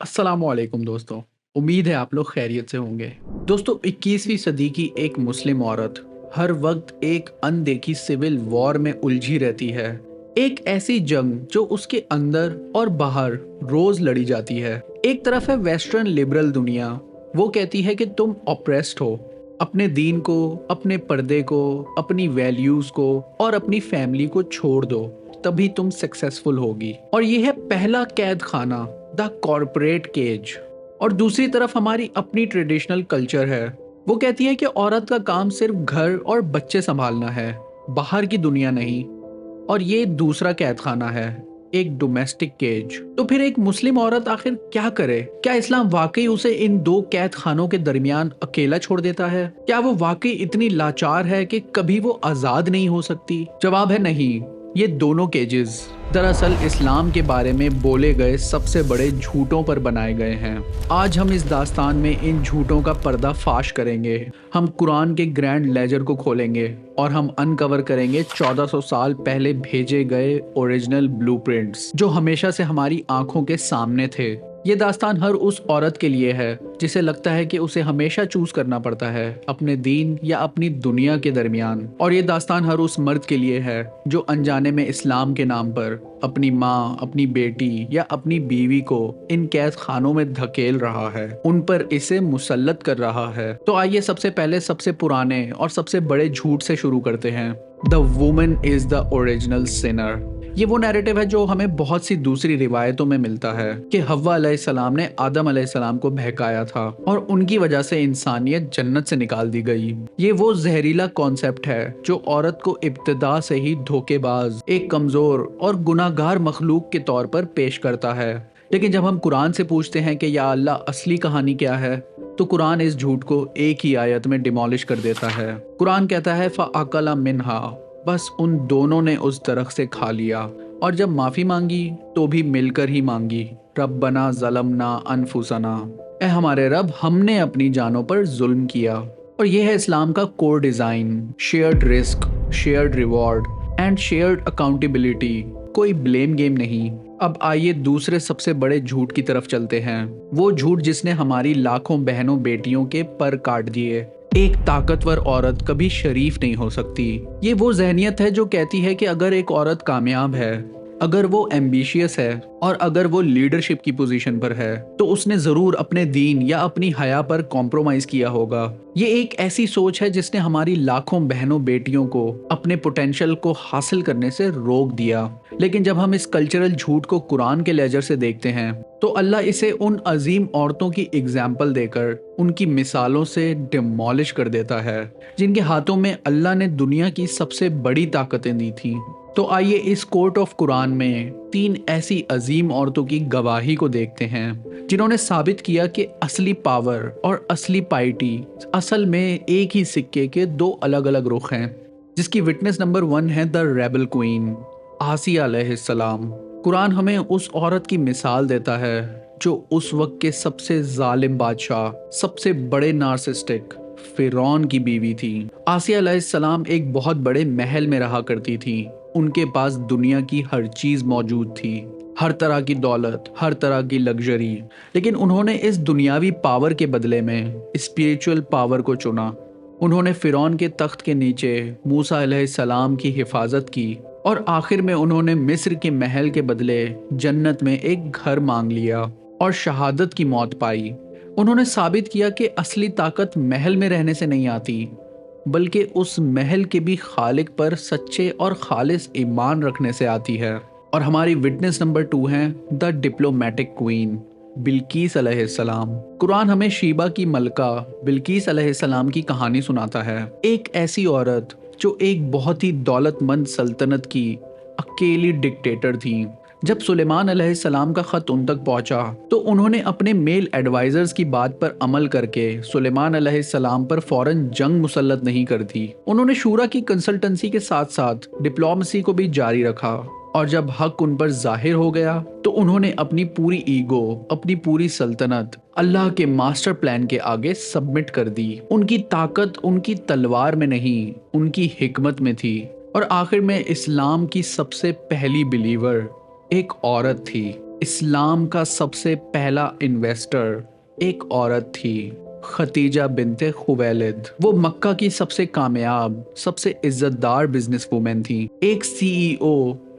अस्सलामुअलैकुम दोस्तों। उम्मीद है आप लोग खैरियत से होंगे। दोस्तों, 21वीं सदी की एक मुस्लिम औरत हर वक्त एक अनदेखी सिविल वॉर में उलझी रहती है। एक ऐसी जंग जो उसके अंदर और बाहर रोज लड़ी जाती है। एक तरफ है वेस्टर्न लिबरल दुनिया, वो कहती है कि तुम ऑप्रेस्ड हो, अपने दीन को, अपने पर्दे को, अपनी वैल्यूज को और अपनी फैमिली को छोड़ दो, तभी तुम सक्सेसफुल होगी। और ये है पहला कैद खाना, द कॉरपोरेट केज। और दूसरी तरफ हमारी अपनी ट्रेडिशनल कल्चर है, वो कहती है कि औरत का काम सिर्फ घर और बच्चे संभालना है, बाहर की दुनिया नहीं। और ये दूसरा कैद खाना है, एक डोमेस्टिक केज। तो फिर एक मुस्लिम औरत आखिर क्या करे? क्या इस्लाम वाकई उसे इन दो कैद खानों के दरमियान अकेला छोड़ देता है? क्या वो वाकई इतनी लाचार है कि कभी वो आजाद नहीं हो सकती? जवाब है नहीं। ये दोनों केजेस दरअसल इस्लाम के बारे में बोले गए सबसे बड़े झूठों पर बनाए गए हैं। आज हम इस दास्तान में इन झूठों का पर्दा फाश करेंगे। हम कुरान के ग्रैंड लेजर को खोलेंगे और हम अनकवर करेंगे 1400 साल पहले भेजे गए ओरिजिनल ब्लूप्रिंट्स जो हमेशा से हमारी आंखों के सामने थे। ये दास्तान हर उस औरत के लिए है जिसे लगता है कि उसे हमेशा चूज करना पड़ता है अपने दीन या अपनी दुनिया के दरमियान। और ये दास्तान हर उस मर्द के लिए है जो अनजाने में इस्लाम के नाम पर अपनी माँ, अपनी बेटी या अपनी बीवी को इन कैद खानों में धकेल रहा है, उन पर इसे मुसल्लत कर रहा है। तो आइए सबसे पहले सबसे पुराने और सबसे बड़े झूठ से शुरू करते हैं। The woman is the original Sinner. ये वो नैरेटिव है जो हमें बहुत सी दूसरी रिवायतों में मिलता है कि हव्वा अलैहिस्सलाम ने आदम अलैहिस्सलाम को बहकाया था और उनकी वजह से इंसानियत जन्नत से निकाल दी गई। ये वो जहरीला कॉन्सेप्ट है जो औरत को इब्तिदा से ही धोखेबाज, एक कमजोर और गुनाहगार मखलूक के तौर पर पेश करता है। लेकिन जब हम कुरान से पूछते हैं कि या अल्लाह असली कहानी क्या है, तो कुरान इस झूठ को एक ही आयत में डिमोलिश कर देता है। कुरान कहता है फ़अकला मिन्हा, बस उन दोनों ने उस दरख्त से खा लिया और जब माफी मांगी तो भी मिलकर ही मांगी। रब्बना ज़लमना अनफुसना, ए हमारे रब, हमने अपनी जानों पर जुल्म किया। और यह है इस्लाम का core design, shared risk, shared reward and shared accountability, कोई ब्लेम गेम नहीं। अब आइए दूसरे सबसे बड़े झूठ की तरफ चलते हैं, वो झूठ जिसने हमारी लाखों बहनों बेटियों के पर काट दिए। एक ताकतवर औरत कभी शरीफ नहीं हो सकती। ये वो जहनियत है जो कहती है कि अगर एक औरत कामयाब है, अगर वो एम्बिशियस है और अगर वो लीडरशिप की पोजीशन पर है, तो उसने जरूर अपने दीन या अपनी हया पर कॉम्प्रोमाइज किया होगा। ये एक ऐसी सोच है जिसने हमारी लाखों बहनों बेटियों को अपने पोटेंशियल को हासिल करने से रोक दिया। लेकिन जब हम इस कल्चरल झूठ को कुरान के लेजर से देखते हैं, तो अल्लाह इसे उन अजीम औरतों की एग्जाम्पल देकर उनकी मिसालों से डिमोलिश कर देता है जिनके हाथों में अल्लाह ने दुनिया की सबसे बड़ी ताकतें दी थी। तो आइए इस कोर्ट ऑफ कुरान में 3 ऐसी अजीम औरतों की गवाही को देखते हैं जिन्होंने साबित किया कि असली पावर और असली पाइटी असल में एक ही सिक्के के 2 अलग अलग रुख हैं। जिसकी विटनेस नंबर 1 है द रेबल क्वीन, आसिया अलैहिस्सलाम। कुरान हमें उस औरत की मिसाल देता है जो उस वक्त के सबसे जालिम बादशाह, सबसे बड़े नार्सिस्टिक फिरौन की बीवी थी। आसिया अलैहिस्सलाम एक बहुत बड़े महल में रहा करती थी। उनके पास दुनिया की हर चीज मौजूद थी, हर तरह की दौलत, हर तरह की लग्जरी। लेकिन उन्होंने इस दुनियावी पावर के बदले में स्पिरिचुअल पावर को चुना। उन्होंने फिरौन के तख्त के नीचे मूसा अलैहिस्सलाम की हिफाजत की और आखिर में उन्होंने मिस्र के महल के बदले जन्नत में एक घर मांग लिया और शहादत की मौत पाई। उन्होंने साबित किया कि असली ताकत महल में रहने से नहीं आती, बल्कि उस महल के भी खालिक पर सच्चे और खालिस ईमान रखने से आती है। और हमारी विटनेस नंबर 2 है द डिप्लोमेटिक क्वीन, बिल्कीस अलैहिस्सलाम। कुरान हमें शीबा की मलका बिल्कीस अलैहिस्सलाम की कहानी सुनाता है। एक ऐसी औरत जो एक बहुत ही दौलतमंद सल्तनत की अकेली डिक्टेटर थी। जब सुलेमान अलैहिस्सलाम का खत उन तक पहुंचा, तो उन्होंने अपने मेल एडवाइजर्स की बात पर अमल करके सुलेमान अलैहिस्सलाम पर फौरन जंग मुसल्लत नहीं कर दी। उन्होंने शूरा की कंसल्टेंसी के साथ साथ डिप्लोमेसी को भी जारी रखा और जब हक उन पर जाहिर हो गया, तो उन्होंने अपनी पूरी ईगो, अपनी पूरी सल्तनत अल्लाह के मास्टर प्लान के आगे सबमिट कर दी। उनकी ताकत उनकी तलवार में नहीं, उनकी हिकमत में थी। और आखिर में इस्लाम की सबसे पहली बिलीवर एक औरत थी। اسلام کا سب سے پہلا انویسٹر ایک عورت تھی، خدیجہ بنت خویلد۔ وہ مکہ کی سب سے کامیاب، سب سے عزت دار بزنس وومن تھی، ایک CEO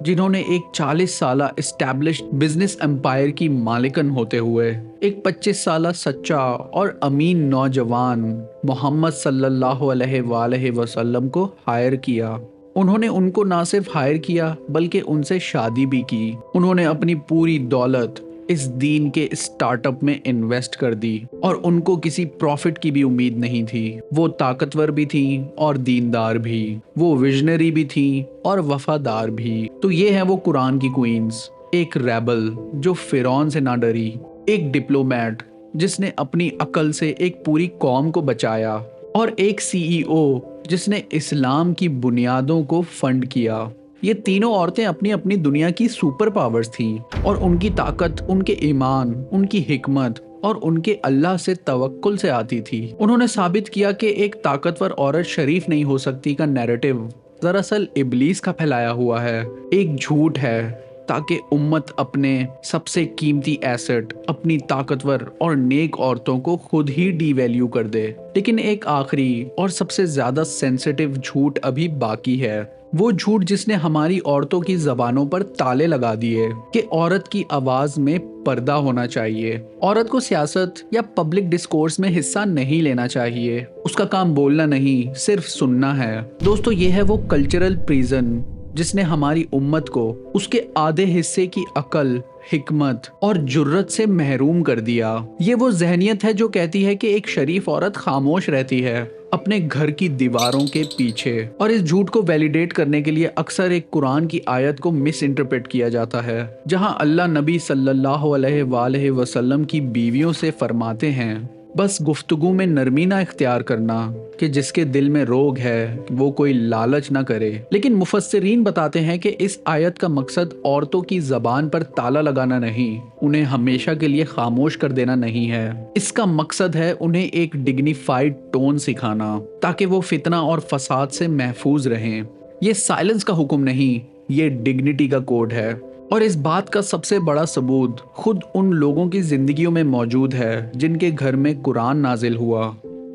جنہوں نے ایک 40 سالہ اسٹیبلشڈ بزنس امپائر کی مالکن ہوتے ہوئے ایک 25 سالہ سچا اور امین نوجوان محمد صلی اللہ علیہ وآلہ وسلم کو ہائر کیا۔ انہوں نے ان کو نہ صرف ہائر کیا بلکہ ان سے شادی بھی کی۔ انہوں نے اپنی پوری دولت اس دین کے اسٹارٹ اپ میں انویسٹ کر دی اور ان کو کسی پروفٹ کی بھی امید نہیں تھی۔ وہ طاقتور بھی تھیں اور دیندار بھی، وہ ویژنری بھی تھیں اور وفادار بھی۔ تو یہ ہے وہ قرآن کی کوئینز، ایک ریبل جو فرعون سے نہ ڈری، ایک ڈپلومیٹ جس نے اپنی عقل سے ایک پوری قوم کو بچایا، اور ایک CEO جس نے اسلام کی بنیادوں کو فنڈ کیا۔ یہ تینوں عورتیں اپنی اپنی دنیا کی سپر پاورز تھیں، اور ان کی طاقت ان کے ایمان، ان کی حکمت اور ان کے اللہ سے توکل سے آتی تھی۔ انہوں نے ثابت کیا کہ ایک طاقتور عورت شریف نہیں ہو سکتی کا نیریٹو دراصل ابلیس کا پھیلایا ہوا ہے، ایک جھوٹ ہے تاکہ امت اپنے سب سے قیمتی ایسٹ، اپنی طاقتور اور نیک عورتوں کو خود ہی ڈی ویلیو کر دے۔ لیکن ایک آخری اور سب سے زیادہ سینسیٹیو جھوٹ ابھی باقی ہے، وہ جھوٹ جس نے ہماری عورتوں کی زبانوں پر تالے لگا دیے کہ عورت کی آواز میں پردہ ہونا چاہیے، عورت کو سیاست یا پبلک ڈسکورس میں حصہ نہیں لینا چاہیے، اس کا کام بولنا نہیں صرف سننا ہے۔ دوستو، یہ ہے وہ کلچرل پریزن جس نے ہماری امت کو اس کے آدھے حصے کی عقل، حکمت اور جرت سے محروم کر دیا۔ یہ وہ ذہنیت ہے جو کہتی ہے کہ ایک شریف عورت خاموش رہتی ہے اپنے گھر کی دیواروں کے پیچھے، اور اس جھوٹ کو ویلیڈیٹ کرنے کے لیے اکثر ایک قرآن کی آیت کو مس انٹرپریٹ کیا جاتا ہے، جہاں اللہ نبی صلی اللہ علیہ وآلہ وسلم کی بیویوں سے فرماتے ہیں، بس گفتگو میں نرمی نہ اختیار کرنا کہ جس کے دل میں روگ ہے وہ کوئی لالچ نہ کرے۔ لیکن مفسرین بتاتے ہیں کہ اس آیت کا مقصد عورتوں کی زبان پر تالا لگانا نہیں، انہیں ہمیشہ کے لیے خاموش کر دینا نہیں ہے۔ اس کا مقصد ہے انہیں ایک ڈگنیفائڈ ٹون سکھانا تاکہ وہ فتنہ اور فساد سے محفوظ رہیں۔ یہ سائلنس کا حکم نہیں، یہ ڈگنیٹی کا کوڈ ہے، اور اس بات کا سب سے بڑا ثبوت خود ان لوگوں کی زندگیوں میں موجود ہے جن کے گھر میں قرآن نازل ہوا،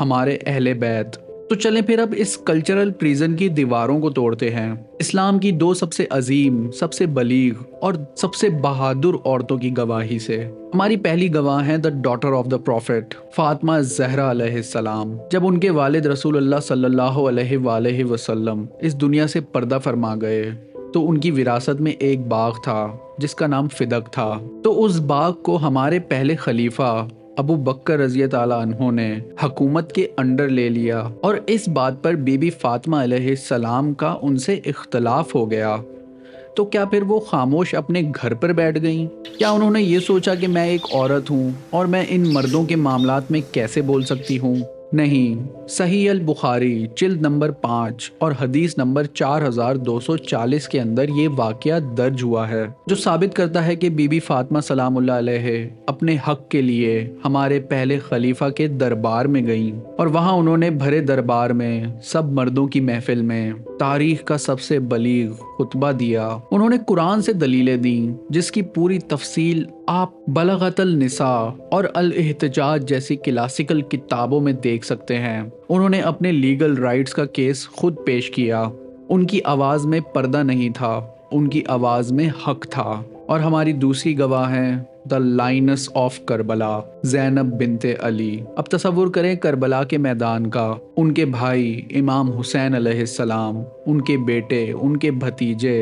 ہمارے اہل بیت۔ تو چلیں پھر اب اس کلچرل پریزن کی دیواروں کو توڑتے ہیں، اسلام کی دو سب سے عظیم، سب سے بلیغ اور سب سے بہادر عورتوں کی گواہی سے۔ ہماری پہلی گواہ ہیں the daughter of the prophet, Fatima Zahra علیہ السلام۔ جب ان کے والد رسول اللہ صلی اللہ علیہ وآلہ وسلم اس دنیا سے پردہ فرما گئے تو ان کی وراثت میں ایک باغ تھا جس کا نام فدق تھا۔ تو اس باغ کو ہمارے پہلے خلیفہ ابو بکر رضی تعالیٰ عنہ نے حکومت کے انڈر لے لیا، اور اس بات پر بی بی فاطمہ علیہ السلام کا ان سے اختلاف ہو گیا۔ تو کیا پھر وہ خاموش اپنے گھر پر بیٹھ گئیں؟ کیا انہوں نے یہ سوچا کہ میں ایک عورت ہوں اور میں ان مردوں کے معاملات میں کیسے بول سکتی ہوں؟ نہیں، صحیح البخاری جلد نمبر 5 اور حدیث نمبر 4240 کے اندر یہ واقعہ درج ہوا ہے، جو ثابت کرتا ہے کہ بی بی فاطمہ سلام اللہ علیہ اپنے حق کے لیے ہمارے پہلے خلیفہ کے دربار میں گئیں، اور وہاں انہوں نے بھرے دربار میں سب مردوں کی محفل میں تاریخ کا سب سے بلیغ خطبہ دیا۔ انہوں نے قرآن سے دلیلیں دیں جس کی پوری تفصیل آپ بلاغت النساء اور الاحتجاج جیسی کلاسیکل کتابوں میں دیکھ سکتے ہیں۔ انہوں نے اپنے لیگل رائٹس کا کیس خود پیش کیا۔ ان کی آواز میں پردہ نہیں تھا، ان کی آواز میں حق تھا۔ اور ہماری دوسری گواہ ہیں دا لائنس آف کربلا، زینب بنت علی۔ اب تصور کریں کربلا کے میدان کا، ان کے بھائی امام حسین علیہ السلام، ان کے بیٹے، ان کے بھتیجے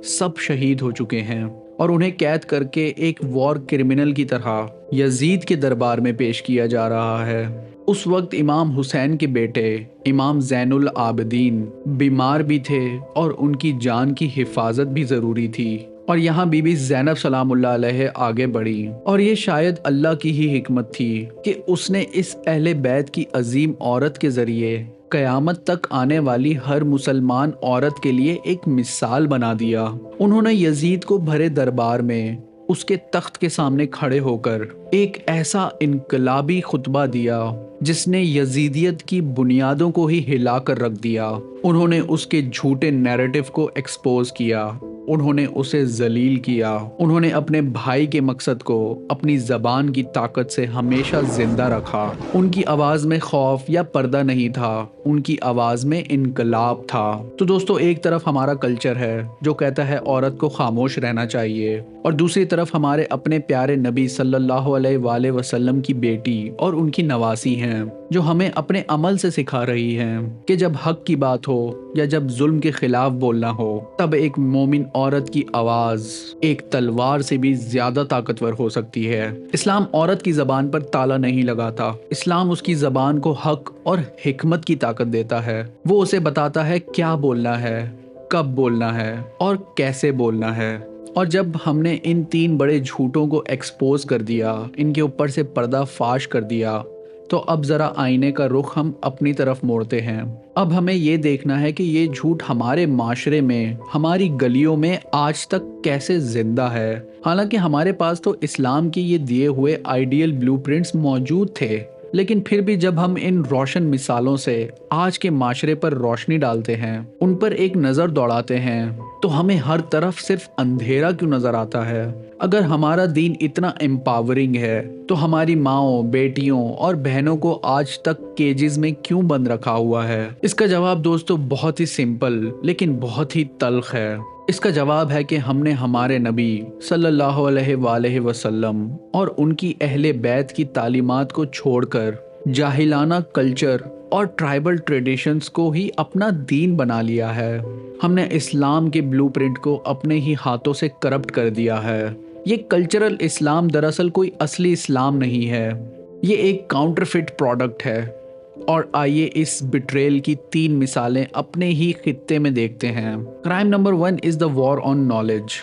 سب شہید ہو چکے ہیں، اور انہیں قید کر کے ایک وار کرمنل کی طرح یزید کے دربار میں پیش کیا جا رہا ہے۔ اس وقت امام حسین کے بیٹے امام زین العابدین بیمار بھی تھے اور ان کی جان کی حفاظت بھی ضروری تھی، اور یہاں بی بی زینب سلام اللہ علیہ آگے بڑھی، اور یہ شاید اللہ کی ہی حکمت تھی کہ اس نے اس اہل بیت کی عظیم عورت کے ذریعے قیامت تک آنے والی ہر مسلمان عورت کے لیے ایک مثال بنا دیا۔ انہوں نے یزید کو بھرے دربار میں اس کے تخت کے سامنے کھڑے ہو کر ایک ایسا انقلابی خطبہ دیا جس نے یزیدیت کی بنیادوں کو ہی ہلا کر رکھ دیا۔ انہوں نے اس کے جھوٹے نیریٹو کو ایکسپوز کیا उन्होंने उसे जलील किया। उन्होंने अपने भाई के मकसद को अपनी जबान की ताकत से हमेशा जिंदा रखा। उनकी आवाज में खौफ या पर्दा नहीं था, उनकी आवाज में इनकलाब था। तो दोस्तों, एक तरफ हमारा कल्चर है जो कहता है औरत को खामोश रहना चाहिए, और दूसरी तरफ हमारे अपने प्यारे नबी सल्लल्लाहु अलैहि वसल्लम की बेटी और उनकी नवासी हैं, जो हमें अपने अमल से सिखा रही हैं कि जब हक की बात हो या जब जुल्म के खिलाफ बोलना हो, तब एक मोमिन औरत की आवाज एक तलवार से भी ज्यादा ताकतवर हो सकती है। इस्लाम औरत की जबान पर ताला नहीं लगाता। इस्लाम उसकी जबान को हक और हिकमत की ताकत देता है। वो उसे बताता है क्या बोलना है, कब बोलना है और कैसे बोलना है। और जब हमने इन 3 बड़े झूठों को एक्सपोज कर दिया, इनके ऊपर से पर्दा फाश कर दिया, तो अब जरा आईने का रुख हम अपनी तरफ मोड़ते हैं। अब हमें ये देखना है कि ये झूठ हमारे माशरे में, हमारी गलियों में आज तक कैसे जिंदा है। हालांकि हमारे पास तो इस्लाम के ये दिए हुए आइडियल ब्लूप्रिंट्स मौजूद थे, लेकिन फिर भी जब हम इन रोशन मिसालों से आज के माशरे पर रोशनी डालते हैं, उन पर एक नज़र दौड़ाते हैं, तो हमें हर तरफ सिर्फ अंधेरा क्यों नज़र आता है। अगर हमारा दीन इतना एम्पावरिंग है, तो हमारी माओं, बेटियों और बहनों को आज तक केजेस में क्यों बंद रखा हुआ है? इसका जवाब दोस्तों बहुत ही सिंपल लेकिन बहुत ही तल्ख है। इसका जवाब है कि हमने हमारे नबी सल्लल्लाहु अलैहि वसल्लम और उनकी अहले बैत की तालीमात को छोड़कर जाहिलाना कल्चर और ट्राइबल ट्रेडिशंस को ही अपना दीन बना लिया है। हमने इस्लाम के ब्लूप्रिंट को अपने ही हाथों से करप्ट कर दिया है। ये कल्चरल इस्लाम दरअसल कोई असली इस्लाम नहीं है, ये एक काउंटरफिट प्रोडक्ट है। और आइए इस बिट्रेल की 3 मिसालें अपने ही खित्ते में देखते हैं। Crime number 1 is the war on knowledge.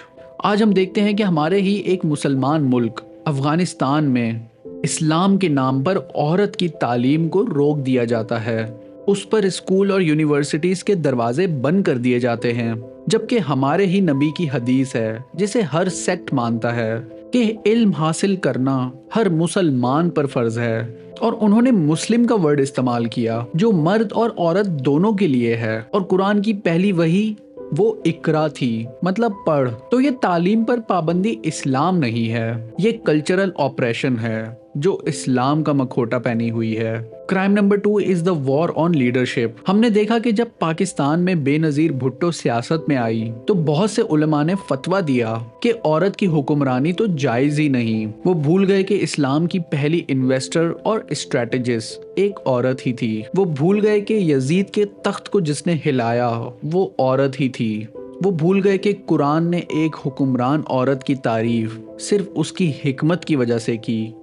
आज हम देखते हैं कि हमारे ही एक मुसलमान मुल्क अफगानिस्तान में इस्लाम के नाम पर औरत की तालीम को रोक दिया जाता है। उस पर स्कूल और यूनिवर्सिटीज के दरवाजे बंद कर दिए जाते हैं, जबकि हमारे ही नबी की हदीस है, जिसे हर सेक्ट मानता है, कि इल्म हासिल करना हर मुसलमान पर फर्ज है। और उन्होंने मुस्लिम का वर्ड इस्तेमाल किया, जो मर्द और औरत दोनों के लिए है। और कुरान की पहली वही वो इकरा थी, मतलब पढ़। तो ये तालीम पर पाबंदी इस्लाम नहीं है, ये कल्चरल ऑपरेशन है जो इस्लाम का मखोटा पहनी हुई है। Crime number 2 is the war on leadership. हमने देखा कि जब पाकिस्तान में बेनजीर भुट्टो सियासत में आई, तो बहुत से उलमा ने फतवा दिया कि औरत की हुक्मरानी तो जायज ही नहीं। वो भूल गए कि इस्लाम की पहली इन्वेस्टर और स्ट्रेटेजिस्ट एक औरत ही थी। वो भूल गए कि यजीद के तख्त को जिसने हिलाया वो औरत ही थी। वो भूल गए कि कुरान ने एक हुक्मरान औरत की तारीफ सिर्फ उसकी हिकमत की वजह से की।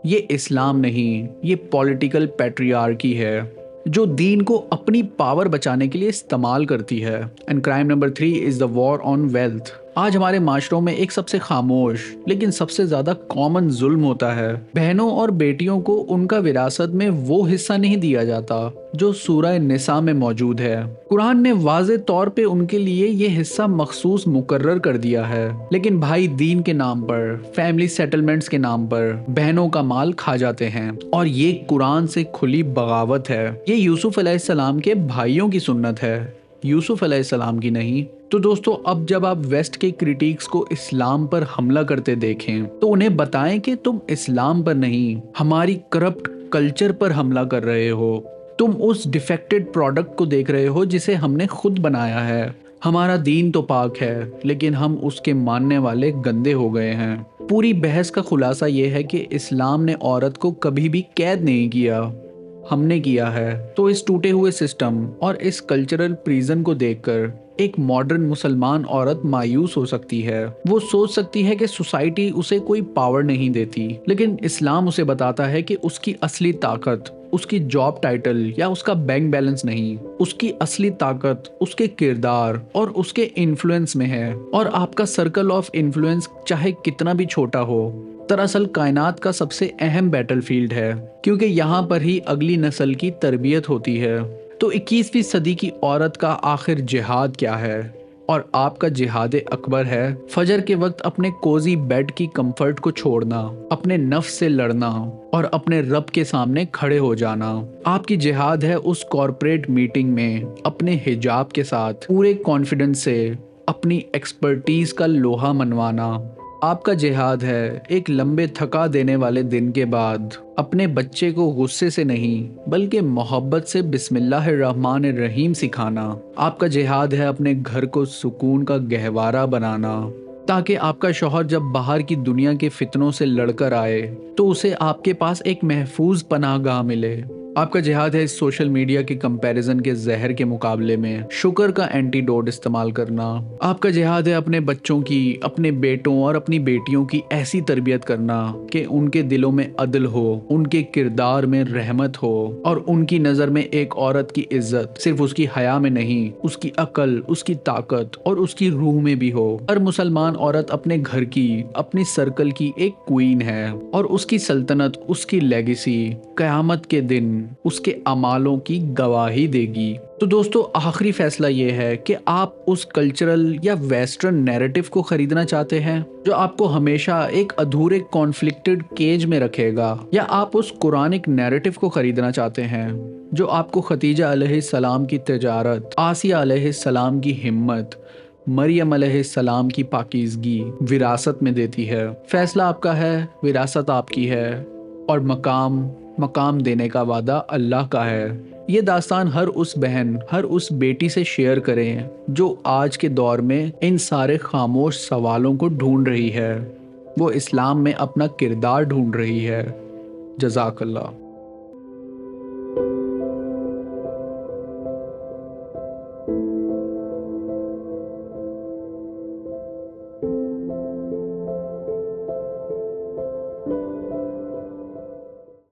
ये इस्लाम नहीं, ये पॉलिटिकल पैट्रियार्की है जो दीन को अपनी पावर बचाने के लिए इस्तेमाल करती है। And crime number 3 is the war on wealth. आज हमारे माशरों में एक सबसे खामोश लेकिन सबसे ज्यादा कॉमन जुल्म होता है। बहनों और बेटियों को उनका विरासत में वो हिस्सा नहीं दिया जाता जो सूरह निसा में मौजूद है। कुरान ने वाज़े तौर पे उनके लिए ये हिस्सा मखसूस मुकर्रर कर दिया है, लेकिन भाई दीन के नाम पर, फैमिली सेटलमेंट्स के नाम पर बहनों का माल खा जाते हैं। और ये कुरान से खुली बगावत है। ये यूसुफ अलैहिस्सलाम के भाइयों की सुन्नत है, यूसुफ अलैहिस्सलाम की नहीं। तो दोस्तों, अब जब आप वेस्ट के क्रिटिक्स को इस्लाम पर हमला करते देखें, तो उन्हें बताएं कि तुम इस्लाम पर नहीं, हमारी करप्ट कल्चर पर हमला कर रहे हो। तुम उस डिफेक्टेड प्रोडक्ट को देख रहे हो जिसे हमने खुद बनाया है। हमारा दीन तो पाक है, लेकिन हम उसके मानने वाले गंदे हो गए हैं। पूरी बहस का खुलासा ये है कि इस्लाम ने औरत को कभी भी कैद नहीं किया, हमने किया है। तो इस टूटे हुए सिस्टम और इस कल्चरल प्रिजन को देखकर एक मॉडर्न मुसलमान औरत मायूस हो सकती है। वो सोच सकती है कि सोसाइटी उसे कोई पावर नहीं देती, लेकिन इस्लाम उसे बताता है कि उसकी असली ताकत उसकी जॉब टाइटल या उसका बैंक बैलेंस नहीं, उसकी असली ताकत उसके किरदार और उसके इन्फ्लुएंस में है। और आपका सर्कल ऑफ इन्फ्लुएंस चाहे कितना भी छोटा हो, दरअसल कायनात का सबसे अहम बैटलफील्ड है, क्योंकि यहाँ पर ही अगली नस्ल की तरबियत होती है। तो 21वीं सदी की औरत का आखिर जिहाद क्या है? और आपका जिहाद अकबर है फजर के वक्त अपने कोजी बेड की कंफर्ट को छोड़ना, अपने नफ्स से लड़ना और अपने रब के सामने खड़े हो जाना। आपकी जिहाद है उस कॉर्पोरेट मीटिंग में अपने हिजाब के साथ पूरे कॉन्फिडेंस से اپنی ایکسپرٹیز کا لوہا منوانا۔ آپ کا جہاد ہے ایک لمبے تھکا دینے والے دن کے بعد اپنے بچے کو غصے سے نہیں بلکہ محبت سے بسم اللہ الرحمن الرحیم سکھانا۔ آپ کا جہاد ہے اپنے گھر کو سکون کا گہوارہ بنانا، تاکہ آپ کا شوہر جب باہر کی دنیا کے فتنوں سے لڑ کر آئے تو اسے آپ کے پاس ایک محفوظ پناہ گاہ ملے۔ آپ کا جہاد ہے اس سوشل میڈیا کے کمپیریزن کے زہر کے مقابلے میں شکر کا اینٹی ڈوٹ استعمال کرنا۔ آپ کا جہاد ہے اپنے بچوں کی، اپنے بیٹوں اور اپنی بیٹیوں کی ایسی تربیت کرنا کہ ان کے دلوں میں عدل ہو، ان کے کردار میں رحمت ہو، اور ان کی نظر میں ایک عورت کی عزت صرف اس کی حیا میں نہیں، اس کی عقل، اس کی طاقت اور اس کی روح میں بھی ہو۔ ہر مسلمان عورت اپنے گھر کی، اپنی سرکل کی ایک کوئین ہے، اور اس کی سلطنت، اس کی لیگیسی قیامت کے دن اس کے اعمالوں کی گواہی دے گی۔ تو دوستو، آخری فیصلہ یہ ہے کہ آپ اس کلچرل یا ویسٹرن نیریٹو کو خریدنا چاہتے ہیں جو آپ کو ہمیشہ ایک ادھورے کانفلکٹڈ کیج میں رکھے گا، یا آپ اس قرآنک نیریٹو کو خریدنا چاہتے ہیں جو آپ کو خدیجہ علیہ السلام کی تجارت، آسیہ علیہ السلام کی ہمت، مریم علیہ السلام کی پاکیزگی وراثت میں دیتی ہے۔ فیصلہ آپ کا ہے، وراثت آپ کی ہے، اور مقام دینے کا وعدہ اللہ کا ہے۔ یہ داستان ہر اس بہن، ہر اس بیٹی سے شیئر کریں جو آج کے دور میں ان سارے خاموش سوالوں کو ڈھونڈ رہی ہے، وہ اسلام میں اپنا کردار ڈھونڈ رہی ہے۔ جزاک اللہ۔